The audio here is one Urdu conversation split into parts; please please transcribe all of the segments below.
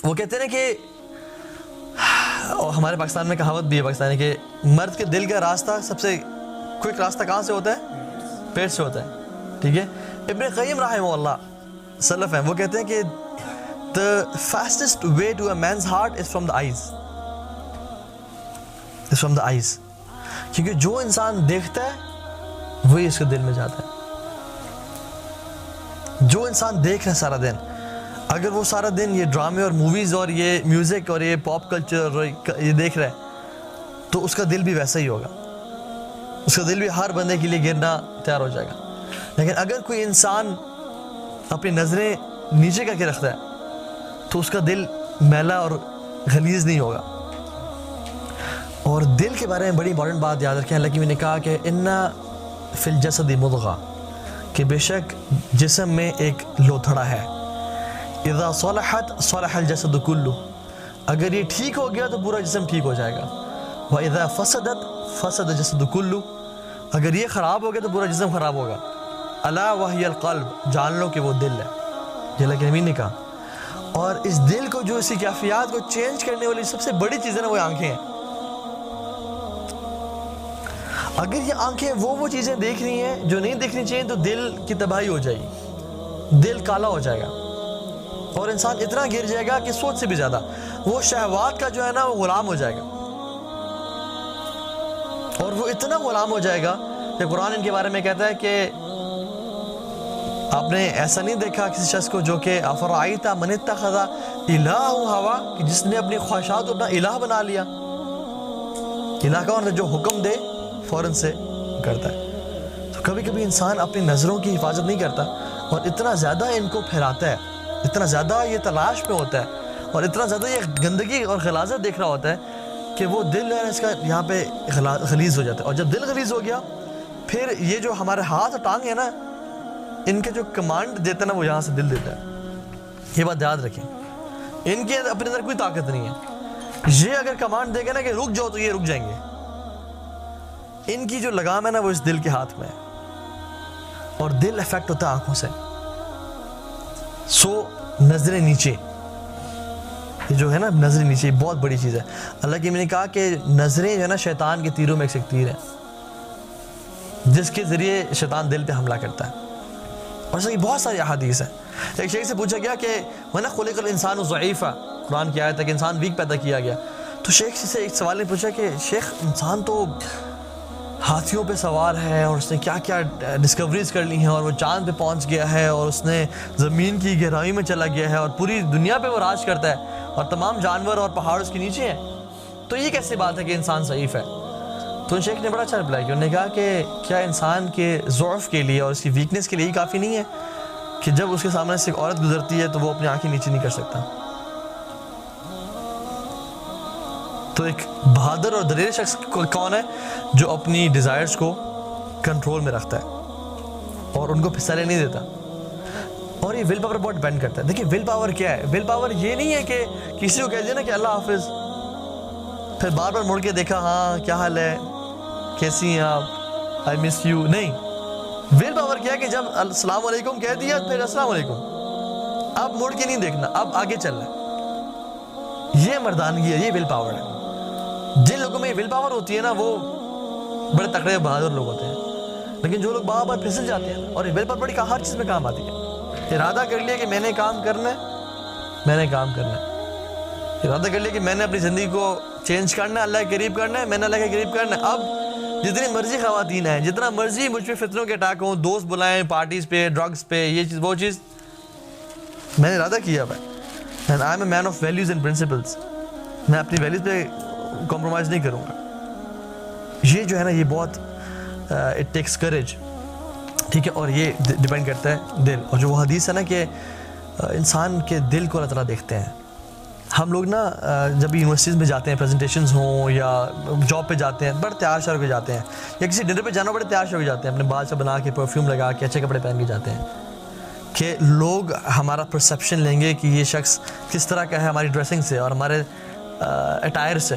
وہ کہتے ہیں کہ اور ہمارے پاکستان میں کہاوت بھی ہے پاکستانی کہ مرد کے دل کا راستہ سب سے کوئک راستہ کہاں سے ہوتا ہے؟ پیٹ سے ہوتا ہے. ٹھیک ہے. ابن قیم رحمہ اللہ سلف ہیں, وہ کہتے ہیں کہ the fastest way to a man's heart is from the eyes. is from the eyes. کیونکہ جو انسان دیکھتا ہے وہی اس کے دل میں جاتا ہے. جو انسان دیکھ رہا ہے سارا دن, اگر وہ سارا دن یہ ڈرامے اور موویز اور یہ میوزک اور یہ پاپ کلچر اور یہ دیکھ رہا ہے تو اس کا دل بھی ویسا ہی ہوگا. اس کا دل بھی ہر بندے کے لیے گرنا تیار ہو جائے گا. لیکن اگر کوئی انسان اپنی نظریں نیچے کر کے رکھتا ہے تو اس کا دل میلا اور غلیظ نہیں ہوگا. اور دل کے بارے میں بڑی امپورٹنٹ بات یاد رکھیں, اللہ کی میں نے کہا کہ اِنَّ فِي الْجَسَدِ مُضْغَةً, کہ بے شک جسم میں ایک لوتھڑا ہے. اذا صلحت صلح الجسد کلہ, اگر یہ ٹھیک ہو گیا تو پورا جسم ٹھیک ہو جائے گا. واذا فسدت فسد الجسد کلہ, اگر یہ خراب ہو گیا تو پورا جسم خراب ہوگا. الا وہی القلب, جان لو کہ وہ دل ہے. یہ اللہ کے نبی نے کہا. اور اس دل کو جو اسی کیفیات کو چینج کرنے والی سب سے بڑی چیز ہے نا, وہ آنکھیں ہیں. اگر یہ آنکھیں وہ چیزیں دیکھ رہی ہیں جو نہیں دیکھنی چاہیے تو دل کی تباہی ہو جائے گی, دل کالا ہو جائے گا اور انسان اتنا گر جائے گا کہ سوچ سے بھی زیادہ وہ شہوات کا جو ہے نا وہ غلام ہو جائے گا. اور وہ اتنا غلام ہو جائے گا کہ قرآن ان کے بارے میں کہتا ہے کہ آپ نے ایسا نہیں دیکھا کسی شخص کو جو کہ افرأیت من اتخذ الہ ہوا, کہ جس نے اپنی خواہشات کو اپنا الہ بنا لیا. الہ کا مطلب جو حکم دے فوراً سے کرتا ہے. تو کبھی کبھی انسان اپنی نظروں کی حفاظت نہیں کرتا اور اتنا زیادہ ان کو پھیلاتا ہے, اتنا زیادہ یہ تلاش میں ہوتا ہے اور اتنا زیادہ یہ گندگی اور غلاظت دیکھ رہا ہوتا ہے کہ وہ دل ہے اس کا یہاں پہ غلیظ ہو جاتا ہے. اور جب دل غلیظ ہو گیا پھر یہ جو ہمارے ہاتھ اور ٹانگ ہے نا, ان کے جو کمانڈ دیتا ہے نا وہ یہاں سے دل دیتا ہے. یہ بات یاد رکھیں, ان کے اپنے اندر کوئی طاقت نہیں ہے. یہ اگر کمانڈ دے گا نا کہ رک جاؤ تو یہ رک جائیں گے. ان کی جو لگام ہے نا وہ اس دل کے ہاتھ میں ہے اور دل افیکٹ ہوتا ہے آنکھوں سے. سو نظریں نیچے, یہ جو ہے نا نظریں نیچے بہت بڑی چیز ہے. اللہ کی میں نے کہا کہ نظریں جو ہے نا شیطان کے تیروں میں ایک تیر ہے جس کے ذریعے شیطان دل پہ حملہ کرتا ہے. اور اس کی بہت ساری احادیث ہیں. ایک شیخ سے پوچھا گیا کہ وَنَا خُلِقَ الْإِنسَانُ ضَعِيفًا, قرآن کی آیت ہے کہ انسان ویک پیدا کیا گیا. تو شیخ سے ایک سوال نے پوچھا کہ شیخ انسان تو ہاتھیوں پہ سوار ہے اور اس نے کیا کیا ڈسکوریز کر لی ہیں اور وہ چاند پہ پہنچ گیا ہے اور اس نے زمین کی گہرائی میں چلا گیا ہے اور پوری دنیا پہ وہ راج کرتا ہے اور تمام جانور اور پہاڑ اس کے نیچے ہیں, تو یہ کیسے بات ہے کہ انسان ضعیف ہے؟ تو شیخ نے بڑا اچھا رپلائی کیا. انہوں نے کہا کہ کیا انسان کے ضعف کے لیے اور اس کی ویکنس کے لیے ہی کافی نہیں ہے کہ جب اس کے سامنے سے ایک عورت گزرتی ہے تو وہ اپنی آنکھیں نیچے نہیں کر سکتا؟ تو ایک بہادر اور دلیر شخص کون ہے جو اپنی ڈیزائرز کو کنٹرول میں رکھتا ہے اور ان کو پھسلنے نہیں دیتا. اور یہ ول پاور بہت ڈیپینڈ کرتا ہے. دیکھیں ول پاور کیا ہے؟ ول پاور یہ نہیں ہے کہ کسی کو کہہ دیا نا کہ اللہ حافظ, پھر بار بار مڑ کے دیکھا ہاں کیا حال ہے, کیسی ہیں آپ, آئی مس یو. نہیں, ول پاور کیا ہے کہ جب السلام علیکم کہہ دیا پھر السلام علیکم, اب مڑ کے نہیں دیکھنا, اب آگے چلنا ہے. یہ مردانگی ہے, یہ ول پاور ہے. جن لوگوں میں یہ ول پاور ہوتی ہے نا وہ بڑے تکڑے بہادر لوگ ہوتے ہیں. لیکن جو لوگ بار بار پھسل جاتے ہیں, اور یہ ول پاور بڑی ہر چیز میں کام آتی ہے. ارادہ کر لیا کہ میں نے کام کرنا ہے, میں نے کام کرنا ہے. ارادہ کر لیا کہ میں نے اپنی زندگی کو چینج کرنا ہے, اللہ کے قریب کرنا ہے, میں نے اللہ کے قریب کرنا ہے. اب جتنی مرضی خواتین ہیں, جتنا مرضی مجھ پہ فتنوں کے اٹیک ہوں, دوست بلائیں پارٹیز پہ, ڈرگز پہ, یہ چیز وہ چیز, میں نے ارادہ کیا ہے and I am a man of values and principles. میں اپنی ویلیوز پہ کمپرومائز نہیں کروں گا. یہ جو ہے نا یہ بہت اٹ ٹیکس کریج, ٹھیک ہے. اور یہ ڈیپینڈ کرتا ہے دل. اور جو وہ حدیث ہے نا کہ انسان کے دل کو اللہ تعالیٰ دیکھتے ہیں. ہم لوگ نا جب یونیورسٹیز میں جاتے ہیں, پریزنٹیشنز ہوں یا جاب پہ جاتے ہیں, بڑے تیار شار ہو کے جاتے ہیں, یا کسی ڈنر پہ جانا بڑے تیار شار ہو کے جاتے ہیں, اپنے بال سے بنا کے پرفیوم لگا کے اچھے کپڑے پہن کے جاتے ہیں کہ لوگ ہمارا پرسیپشن لیں گے کہ یہ شخص کس طرح کا ہے ہماری ڈریسنگ سے اور ہمارے اٹائر سے.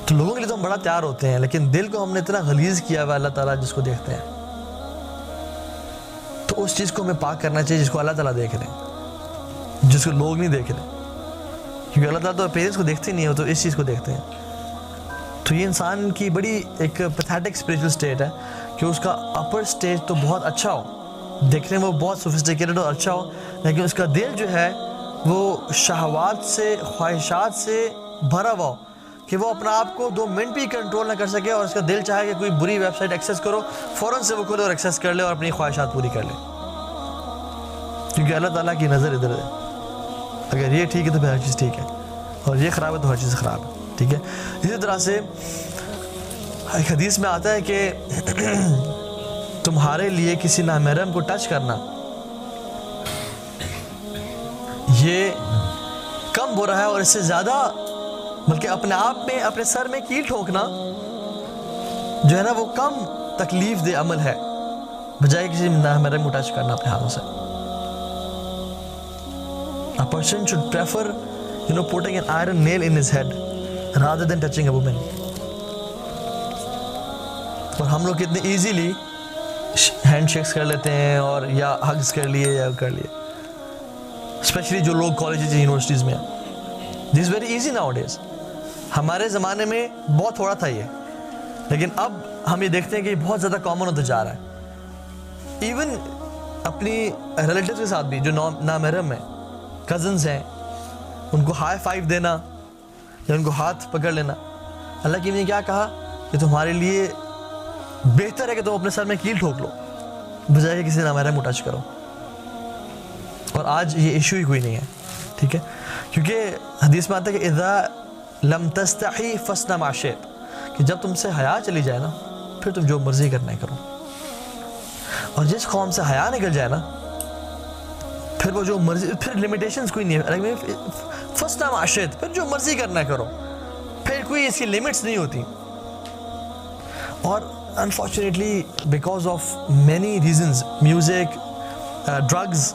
تو لوگوں کے لیے تو ہم بڑا تیار ہوتے ہیں, لیکن دل کو ہم نے اتنا غلیظ کیا ہوا اللہ تعالیٰ جس کو دیکھتے ہیں. تو اس چیز کو ہمیں پاک کرنا چاہیے جس کو اللہ تعالیٰ دیکھ رہے ہیں. جس کو لوگ نہیں دیکھ رہے، کیونکہ اللہ تعالیٰ تو پیرنٹس کو دیکھتے نہیں ہو، تو اس چیز کو دیکھتے ہیں. تو یہ انسان کی بڑی ایک پیتھیٹک اسپریچول اسٹیٹ ہے کہ اس کا اپر اسٹیج تو بہت اچھا ہو، دیکھنے میں وہ بہت سوفسٹیکیٹڈ اور اچھا ہو، لیکن اس کا دل جو ہے وہ شہوات سے، خواہشات سے بھرا ہوا ہو کہ وہ اپنا آپ کو 2 منٹ بھی کنٹرول نہ کر سکے، اور اس کا دل چاہے کہ کوئی بری ویب سائٹ ایکسیس کرو، فوراً سے وہ کھولے اور ایکسیس کر لے اور اپنی خواہشات پوری کر لے. کیونکہ اللہ تعالیٰ کی نظر ادھر ہے. اگر یہ ٹھیک ہے تو پھر ہر چیز ٹھیک ہے، اور یہ خراب ہے تو ہر چیز خراب ہے. ٹھیک ہے. اسی طرح سے ایک حدیث میں آتا ہے کہ تمہارے لیے کسی نامحرم کو ٹچ کرنا یہ کم برا ہے، اور اس سے زیادہ بلکہ اپنے آپ میں اپنے سر میں کیل ٹھونکنا جو ہے نا وہ کم تکلیف دہ عمل ہے بجائے کسی نامحرم کو ٹچ کرنا اپنے ہاتھوں سے. A person should prefer, putting an iron nail in his head rather than touching a woman. اور ہم لوگ کتنے ایزیلی ہینڈ شیکس کر لیتے ہیں اور یا ہگز کر لیے یا کر لیے، اسپیشلی جو لوگ کالجز یونیورسٹیز میں ہیں. This very easy nowadays. ہمارے زمانے میں بہت تھوڑا تھا یہ، لیکن اب ہم یہ دیکھتے ہیں کہ یہ بہت زیادہ کامن ہوتا جا رہا ہے. ایون اپنی ریلیٹیوز کے ساتھ بھی جو نامحرم ہیں، کزنز ہیں، ان کو ہائی فائیو دینا یا ان کو ہاتھ پکڑ لینا. اللہ کی نے کیا کہا کہ تمہارے لیے بہتر ہے کہ تم اپنے سر میں کیل ٹھوک لو بجائے کہ کسی نامحرم کو ٹچ کرو. اور آج یہ ایشو ہی کوئی نہیں ہے. ٹھیک ہے. کیونکہ حدیث میں آتا ہے کہ اذا لم تستحی فاصنع ما شئت، کہ جب تم سے حیا چلی جائے نا پھر تم جو مرضی کرنا ہے کرو. اور جس قوم سے حیا نکل جائے نا پھر وہ جو مرضی، پھر لمیٹیشنز کوئی نہیں ہے. فاصنع ما شئت، پھر جو مرضی کرنا ہے کرو، پھر کوئی اس کی لمٹس نہیں ہوتی. اور unfortunately because of many reasons, music, drugs,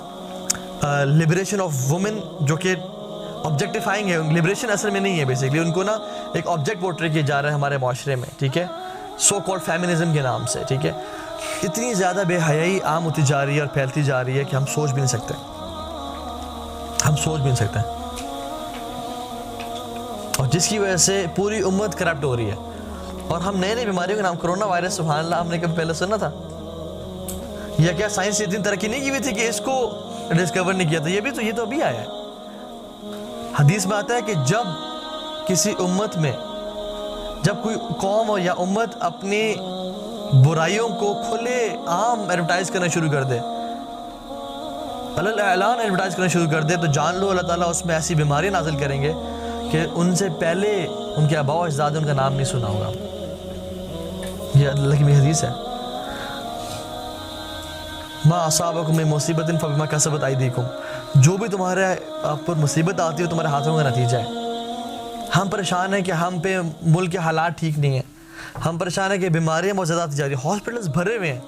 liberation of women, جو کہ آبجیکٹیفائنگ ہے، لبریشن اصل میں نہیں ہے. بیسکلی ان کو نا ایک آبجیکٹ پورٹری کیا جا رہا ہے ہمارے معاشرے میں. ٹھیک ہے. سو کالڈ فیمنزم کے نام سے. ٹھیک ہے. اتنی زیادہ بے حیائی عام ہوتی جا رہی ہے اور پھیلتی جا رہی ہے کہ ہم سوچ بھی نہیں سکتے. ہم سوچ بھی نہیں سکتے. اور جس کی وجہ سے پوری امت کرپٹ ہو رہی ہے. اور ہم نئے نئے بیماریوں کا نام کرونا وائرس، سبحان اللہ، ہم نے کبھی پہلے سنا تھا؟ یا کیا سائنس نے اتنی ترقی نہیں کی ہوئی تھی کہ اس کو ڈسکور نہیں کیا تھا؟ یہ تو ابھی آیا ہے. حدیث میں آتا ہے کہ جب کسی امت میں، جب کوئی قوم ہو یا امت اپنی برائیوں کو کھلے عام ایڈورٹائز کرنا شروع کر دے، علی اعلان ایڈورٹائز کرنا شروع کر دے، تو جان لو اللہ تعالیٰ اس میں ایسی بیماریاں نازل کریں گے کہ ان سے پہلے ان کے آباء و اجداد نے ان کا نام نہیں سنا ہوگا. یہ اللہ کی حدیث ہے. ما اصابکم من مصیبت فبما کسبت ایدیکم، جو بھی تمہارے آپ پر مصیبت آتی ہے تمہارے ہاتھوں کا نتیجہ ہے. ہم پریشان ہیں کہ ہم پہ ملک کے حالات ٹھیک نہیں ہیں. ہم پریشان ہیں کہ بیماریاں بہت زیادہ آتی جا رہی ہیں. ہاسپٹلس بھرے ہوئے ہیں.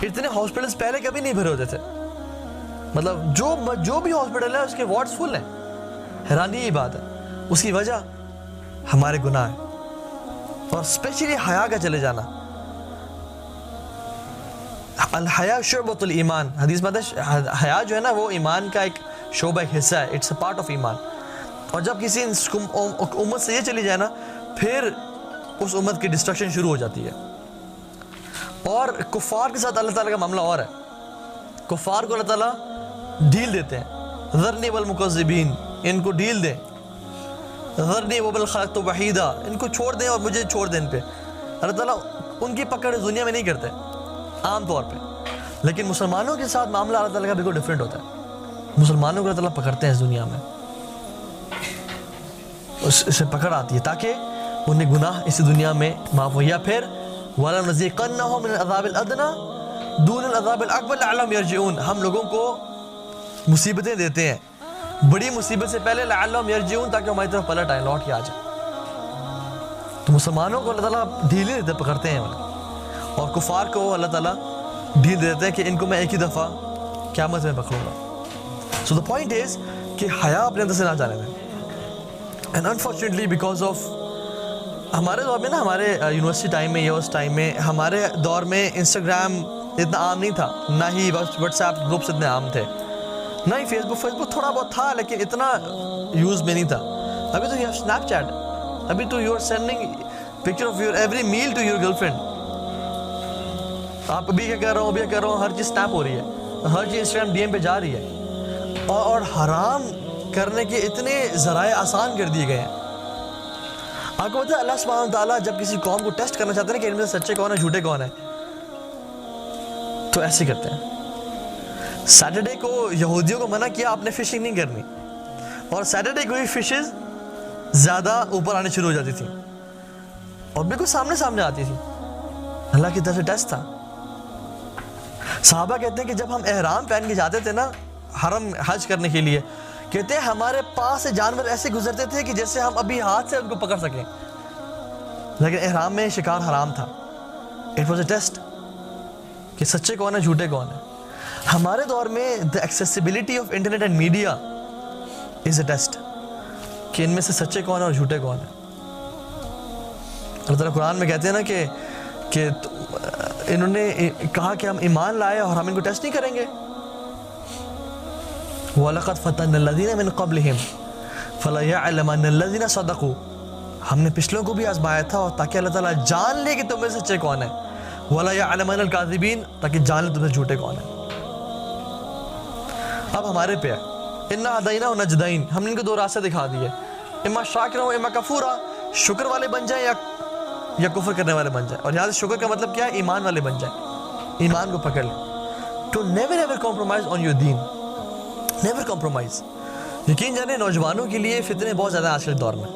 اتنے ہاسپٹلس پہلے کبھی نہیں بھرے ہوتے تھے. مطلب جو بھی ہاسپٹل ہے اس کے وارڈز فل ہیں. حیرانی کی بات ہے. اس کی وجہ ہمارے گناہ ہے، اور اسپیشلی حیا کا چلے جانا. الحیا شعبۃ الایمان، حدیث میں آتا ہے حیا جو ہے نا وہ ایمان کا ایک شعبہ، ایک حصہ ہے. اٹس اے پارٹ آف ایمان. اور جب کسی امت سے یہ چلی جائے نا پھر اس امت کی ڈسٹرکشن شروع ہو جاتی ہے. اور کفار کے ساتھ اللہ تعالیٰ کا معاملہ اور ہے. کفار کو اللہ تعالیٰ ڈھیل دیتے ہیں. ذرنی والمکذبین، ان کو ڈھیل دیں. ذرنی ومن خلقت وحیدا، ان کو چھوڑ دیں اور مجھے چھوڑ دیں. ان پہ اللہ تعالیٰ ان کی پکڑ اس دنیا میں نہیں کرتے عام طور پہ. لیکن مسلمانوں کے ساتھ معاملہ اللہ تعالیٰ کا بالکل ڈفرینٹ ہوتا ہے. مسلمانوں کو اللہ تعالیٰ پکڑتے ہیں اس دنیا میں، اس سے پکڑ آتی ہے تاکہ انہیں گناہ اسی دنیا میں معاف ہو. یا پھر وَلَنُذِيقَنَّهُم مِّنَ الْعَذَابِ الْأَدْنَىٰ دُونَ الْعَذَابِ الْأَكْبَرِ لَعَلَّهُمْ يَرْجِعُونَ. ہم لوگوں کو مصیبتیں دیتے ہیں بڑی مصیبت سے پہلے لَعَلَّهُمْ يَرْجِعُونَ، تاکہ ہماری طرف پلٹ آئیں، لوٹ کے آ جائیں. تو مسلمانوں کو اللہ تعالیٰ ڈھیل نہیں دیتے، پکڑتے ہیں. اور کفار کو اللہ تعالیٰ ڈھیل دیتے ہیں کہ ان کو میں ایک ہی دفعہ قیامت میں پکڑوں گا. سو دا پوائنٹ از کہ حیا اپنے اندر سے نہ جانے دیں. اینڈ انفارچونیٹلی بیکاز آف ہمارے دور میں نا، ہمارے یونیورسٹی ٹائم میں یا اس ٹائم میں ہمارے دور میں انسٹاگرام اتنا عام نہیں تھا، نہ ہی واٹس ایپ گروپس اتنے عام تھے. نہیں فیس بک تھوڑا بہت تھا لیکن اتنا یوز میں نہیں تھا. ابھی تو یو ہیو اسنیپ چیٹ, ابھی تو you are sending picture of your every meal to your girlfriend. آپ ابھی کیا کر رہا ہوں, ابھی کیا کر رہا ہوں, ہر چیز اسنیپ ہو رہی ہے, ہر چیز انسٹاگرام ڈی ایم پہ جا رہی ہے. اور حرام کرنے کے اتنے ذرائع آسان کر دیے گئے ہیں. آپ کو پتہ ہے اللہ سبحانہ وتعالیٰ جب کسی قوم کو ٹیسٹ کرنا چاہتے ہیں کہ ان میں سے سچے کون ہیں جھوٹے کون ہیں, تو ایسے کرتے ہیں. سیٹرڈے کو یہودیوں کو منع کیا آپ نے فشنگ نہیں کرنی, اور سیٹرڈے کو ہی فشز زیادہ اوپر آنے شروع ہو جاتی تھیں اور بالکل سامنے آتی تھی. اللہ کی طرف سے ٹیسٹ تھا. صحابہ کہتے ہیں کہ جب ہم احرام پہن کے جاتے تھے نا حرم حج کرنے کے لیے, کہتے ہیں ہمارے پاس سے جانور ایسے گزرتے تھے کہ جیسے ہم ابھی ہاتھ سے ان کو پکڑ سکیں, لیکن احرام میں شکار حرام تھا. اٹ واز اے ٹیسٹ کہ سچے کون ہیں جھوٹے کون ہیں. ہمارے دور میں the accessibility of internet and media is a test کہ ان میں سے سچے کون ہیں اور جھوٹے کون ہیں. اللہ تعالیٰ قرآن میں کہتے ہیں نا کہ انہوں نے کہا کہ ہم ایمان لائے اور ہم ان کو ٹیسٹ نہیں کریں گے. وَلَقَدْ فَتَنَّ الَّذِينَ مِن قَبْلِهِمْ فَلَيَعْلَمَنَّ الَّذِينَ صَدَقُوا, ہم نے پچھلوں کو بھی آزمایا تھا اور تاکہ اللہ تعالیٰ جان لے کہ تم میں سچے کون ہیں. وَلَيَعْلَمَنَّ الْكَاذِبِينَ, تاکہ جان لے تم میں جھوٹے کون ہیں. اب ہمارے پہ ہے اِنَّا هَدَيْنَاهُ النَّجْدَيْنِ, ہم نے ان کو دو راستے دکھا دیے, اما شاکرا و اما کفورا, شکر والے بن جائیں یا کفر کرنے والے بن جائیں. اور یہاں سے شکر کا مطلب کیا ہے, ایمان والے بن جائیں, ایمان کو پکڑ لیں. تو never ever compromise on your دین, نیور کمپرومائز. یقین جانے نوجوانوں کے لیے فتنے بہت زیادہ آج کے دور میں.